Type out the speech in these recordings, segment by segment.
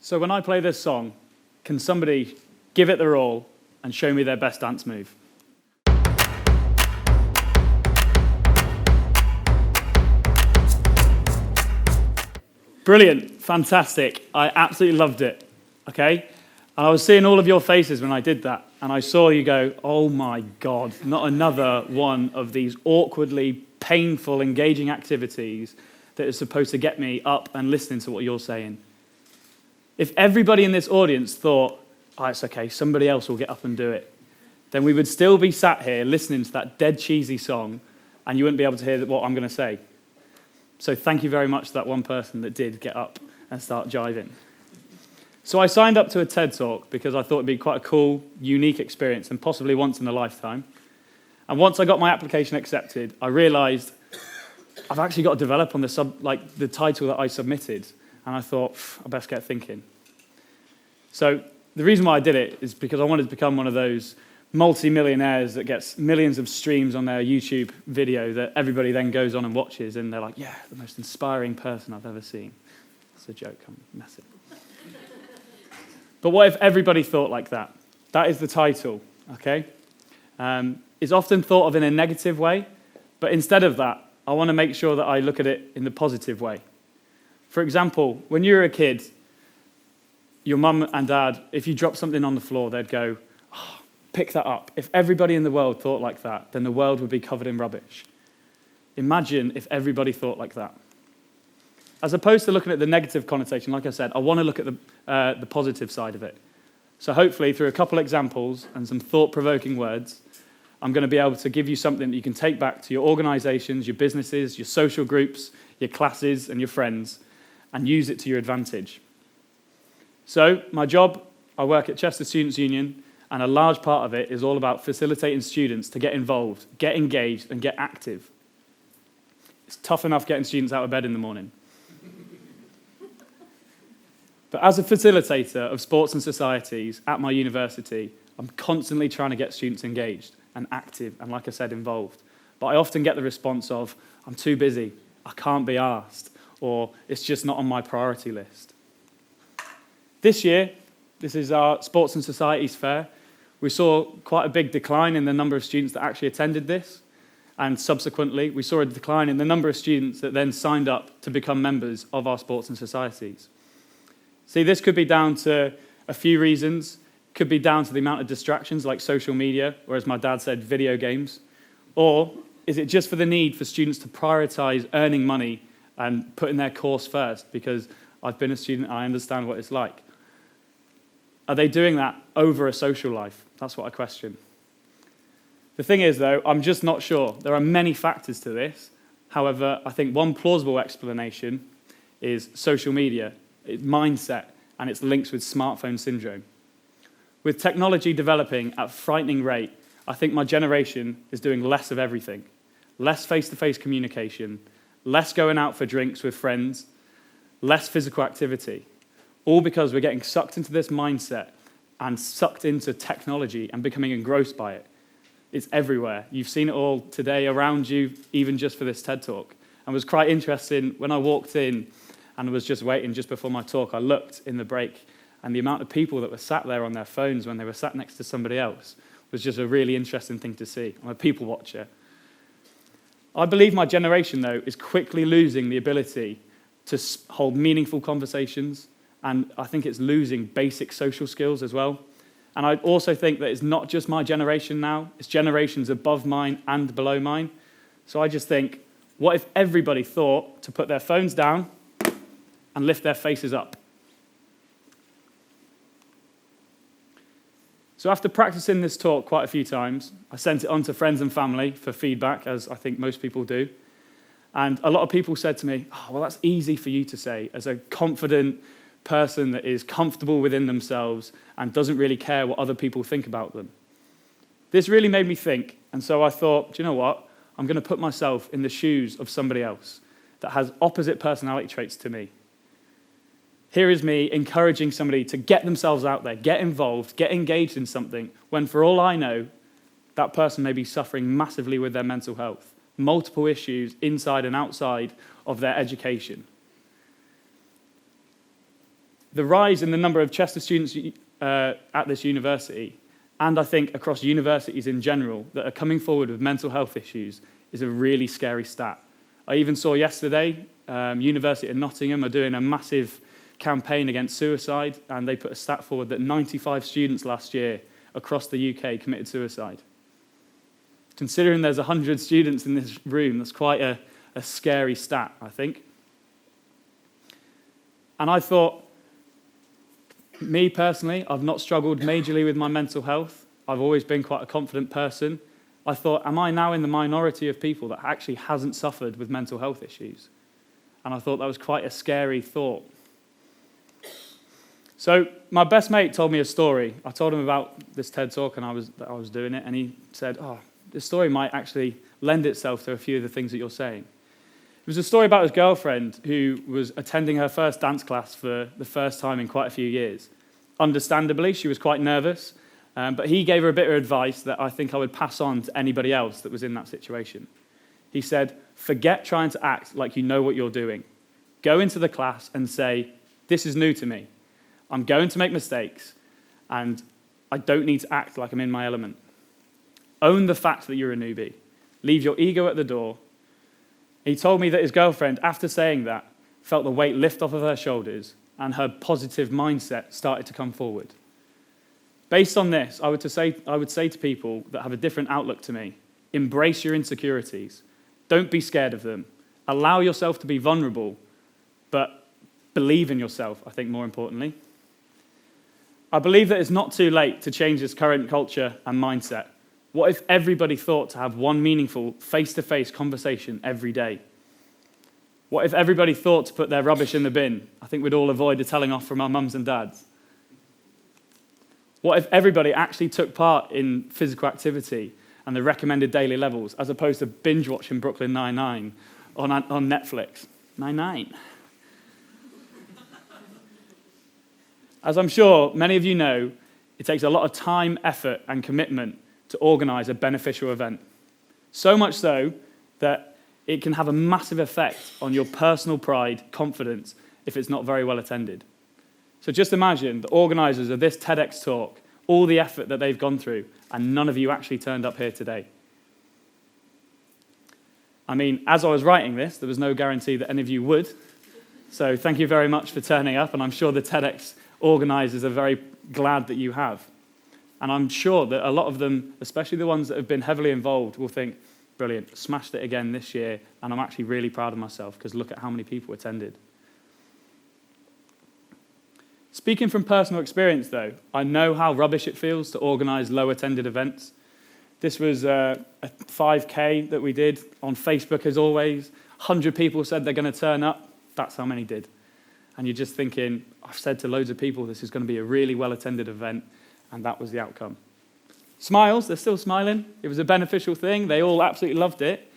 So when I play this song, can somebody give it their all and show me their best dance move? Brilliant, fantastic. I absolutely loved it, okay? And I was seeing all of your faces when I did that, and I saw you go, oh my God, not another one of these awkwardly painful, engaging activities that is supposed to get me up and listening to what you're saying. If everybody in this audience thought, oh, it's okay, somebody else will get up and do it, then we would still be sat here listening to that dead cheesy song, and you wouldn't be able to hear what I'm going to say. So thank you very much to that one person that did get up and start jiving. So I signed up to a TED Talk because I thought it'd be quite a cool, unique experience and possibly once in a lifetime. And once I got my application accepted, I realized I've actually got to develop on the title that I submitted. And I thought, I best get thinking. So the reason why I did it is because I wanted to become one of those multi-millionaires that gets millions of streams on their YouTube video that everybody then goes on and watches, and they're like, yeah, the most inspiring person I've ever seen. That's a joke, I'm messing. But what if everybody thought like that? That is the title, okay? It's often thought of in a negative way, but instead of that, I want to make sure that I look at it in the positive way. For example, when you were a kid, your mum and dad, if you dropped something on the floor, they'd go, oh, pick that up. If everybody in the world thought like that, then the world would be covered in rubbish. Imagine if everybody thought like that. As opposed to looking at the negative connotation, like I said, I want to look at the positive side of it. So hopefully, through a couple examples and some thought-provoking words, I'm going to be able to give you something that you can take back to your organizations, your businesses, your social groups, your classes, and your friends, and use it to your advantage. So, my job, I work at Chester Students' Union, and a large part of it is all about facilitating students to get involved, get engaged, and get active. It's tough enough getting students out of bed in the morning. But as a facilitator of sports and societies at my university, I'm constantly trying to get students engaged and active, and like I said, involved. But I often get the response of, I'm too busy, I can't be asked, or it's just not on my priority list. This year, this is our Sports and Societies Fair. We saw quite a big decline in the number of students that actually attended this, and subsequently, we saw a decline in the number of students that then signed up to become members of our sports and societies. See, this could be down to a few reasons. Could be down to the amount of distractions like social media, or as my dad said, video games. Or is it just for the need for students to prioritize earning money and putting their course first? Because I've been a student, I understand what it's like. Are they doing that over a social life? That's what I question. The thing is, though, I'm just not sure. There are many factors to this. However, I think one plausible explanation is social media, its mindset, and its links with smartphone syndrome. With technology developing at a frightening rate, I think my generation is doing less of everything. Less face-to-face communication, less going out for drinks with friends, less physical activity. All because we're getting sucked into this mindset and sucked into technology and becoming engrossed by it. It's everywhere. You've seen it all today around you, even just for this TED Talk. And it was quite interesting, when I walked in and was just waiting just before my talk, I looked in the break, and the amount of people that were sat there on their phones when they were sat next to somebody else was just a really interesting thing to see. I'm a people watcher. I believe my generation, though, is quickly losing the ability to hold meaningful conversations, and I think it's losing basic social skills as well. And I also think that it's not just my generation now, it's generations above mine and below mine. So I just think, what if everybody thought to put their phones down and lift their faces up? So after practicing this talk quite a few times, I sent it on to friends and family for feedback, as I think most people do. And a lot of people said to me, oh, well, that's easy for you to say as a confident person that is comfortable within themselves and doesn't really care what other people think about them. This really made me think, and so I thought, do you know what? I'm going to put myself in the shoes of somebody else that has opposite personality traits to me. Here is me encouraging somebody to get themselves out there, get involved, get engaged in something, when for all I know, that person may be suffering massively with their mental health, multiple issues inside and outside of their education. The rise in the number of Chester students at this university, and I think across universities in general, that are coming forward with mental health issues is a really scary stat. I even saw yesterday, University of Nottingham are doing a massive campaign against suicide, and they put a stat forward that 95 students last year across the UK committed suicide. Considering there's 100 students in this room, that's quite a scary stat, I think. And I thought, me personally, I've not struggled majorly with my mental health. I've always been quite a confident person. I thought, am I now in the minority of people that actually hasn't suffered with mental health issues? And I thought that was quite a scary thought. So my best mate told me a story. I told him about this TED Talk and I was doing it, and he said, this story might actually lend itself to a few of the things that you're saying. It was a story about his girlfriend who was attending her first dance class for the first time in quite a few years. Understandably, she was quite nervous, but he gave her a bit of advice that I think I would pass on to anybody else that was in that situation. He said, forget trying to act like you know what you're doing. Go into the class and say, this is new to me. I'm going to make mistakes, and I don't need to act like I'm in my element. Own the fact that you're a newbie. Leave your ego at the door. He told me that his girlfriend, after saying that, felt the weight lift off of her shoulders and her positive mindset started to come forward. Based on this, I would say to people that have a different outlook to me, embrace your insecurities. Don't be scared of them. Allow yourself to be vulnerable, but believe in yourself, I think, more importantly. I believe that it's not too late to change this current culture and mindset. What if everybody thought to have one meaningful face-to-face conversation every day? What if everybody thought to put their rubbish in the bin? I think we'd all avoid the telling off from our mums and dads. What if everybody actually took part in physical activity and the recommended daily levels, as opposed to binge-watching Brooklyn Nine-Nine on Netflix? Nine-Nine. As I'm sure many of you know, it takes a lot of time, effort, and commitment to organise a beneficial event. So much so that it can have a massive effect on your personal pride, confidence, if it's not very well attended. So just imagine the organisers of this TEDx talk, all the effort that they've gone through, and none of you actually turned up here today. I mean, as I was writing this, there was no guarantee that any of you would. So thank you very much for turning up, and I'm sure the TEDx organisers are very glad that you have. And I'm sure that a lot of them, especially the ones that have been heavily involved, will think, brilliant, smashed it again this year, and I'm actually really proud of myself because look at how many people attended. Speaking from personal experience, though, I know how rubbish it feels to organise low-attended events. This was a 5K that we did on Facebook, as always. 100 people said they're going to turn up. That's how many did. And you're just thinking, I've said to loads of people this is going to be a really well-attended event, and that was the outcome. Smiles, they're still smiling. It was a beneficial thing. They all absolutely loved it.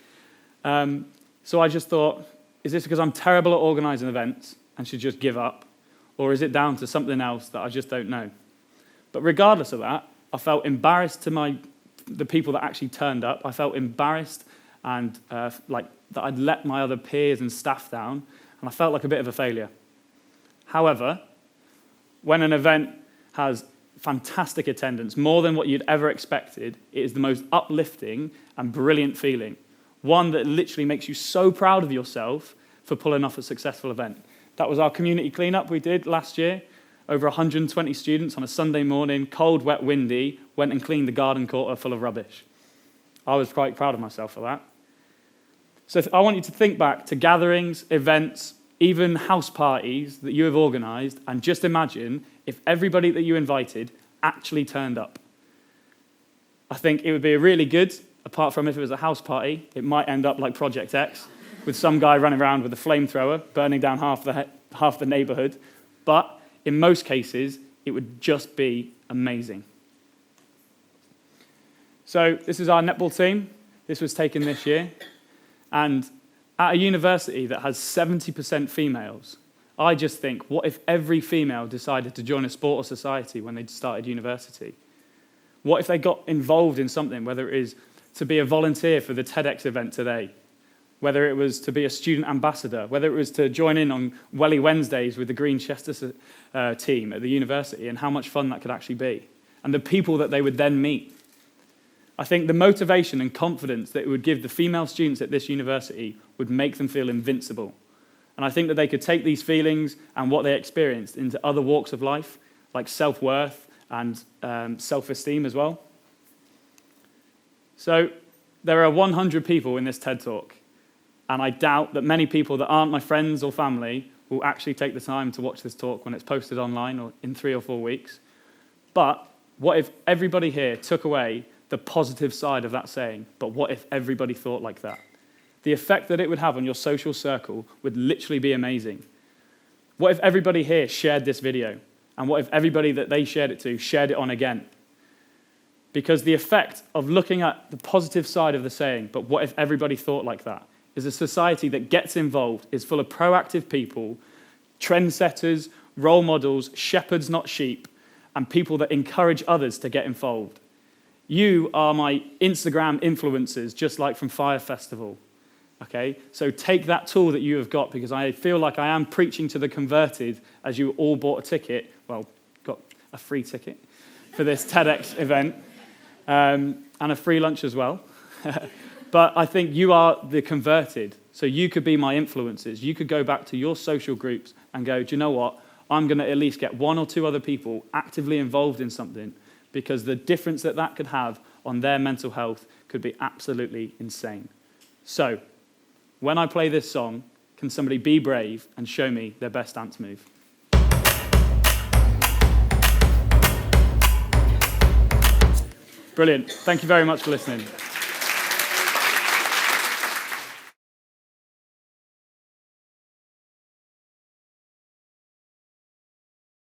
So I just thought, is this because I'm terrible at organising events and should just give up? Or is it down to something else that I just don't know? But regardless of that, I felt embarrassed to the people that actually turned up. I felt embarrassed and like that I'd let my other peers and staff down, and I felt like a bit of a failure. However, when an event has fantastic attendance, more than what you'd ever expected, it is the most uplifting and brilliant feeling. One that literally makes you so proud of yourself for pulling off a successful event. That was our community cleanup we did last year. Over 120 students on a Sunday morning, cold, wet, windy, went and cleaned the garden quarter full of rubbish. I was quite proud of myself for that. So I want you to think back to gatherings, events, even house parties that you have organised, and just imagine if everybody that you invited actually turned up. I think it would be really good, apart from if it was a house party, it might end up like Project X, with some guy running around with a flamethrower, burning down half the neighbourhood. But in most cases, it would just be amazing. So this is our netball team. This was taken this year. And at a university that has 70% females, I just think, what if every female decided to join a sport or society when they started university? What if they got involved in something, whether it is to be a volunteer for the TEDx event today, whether it was to be a student ambassador, whether it was to join in on Welly Wednesdays with the Green Chester team at the university, and how much fun that could actually be, and the people that they would then meet. I think the motivation and confidence that it would give the female students at this university would make them feel invincible. And I think that they could take these feelings and what they experienced into other walks of life, like self-worth and self-esteem as well. So there are 100 people in this TED Talk, and I doubt that many people that aren't my friends or family will actually take the time to watch this talk when it's posted online or in 3 or 4 weeks. But what if everybody here took away the positive side of that saying, but what if everybody thought like that? The effect that it would have on your social circle would literally be amazing. What if everybody here shared this video? And what if everybody that they shared it to shared it on again? Because the effect of looking at the positive side of the saying, but what if everybody thought like that, is a society that gets involved, is full of proactive people, trendsetters, role models, shepherds, not sheep, and people that encourage others to get involved. You are my Instagram influencers, just like from Fire Festival. Okay? So take that tool that you have got, because I feel like I am preaching to the converted as you all bought a ticket, well, got a free ticket for this TEDx event, and a free lunch as well. But I think you are the converted, so you could be my influencers. You could go back to your social groups and go, do you know what? I'm going to at least get 1 or 2 other people actively involved in something, because the difference that that could have on their mental health could be absolutely insane. So, when I play this song, can somebody be brave and show me their best dance move? Brilliant. Thank you very much for listening.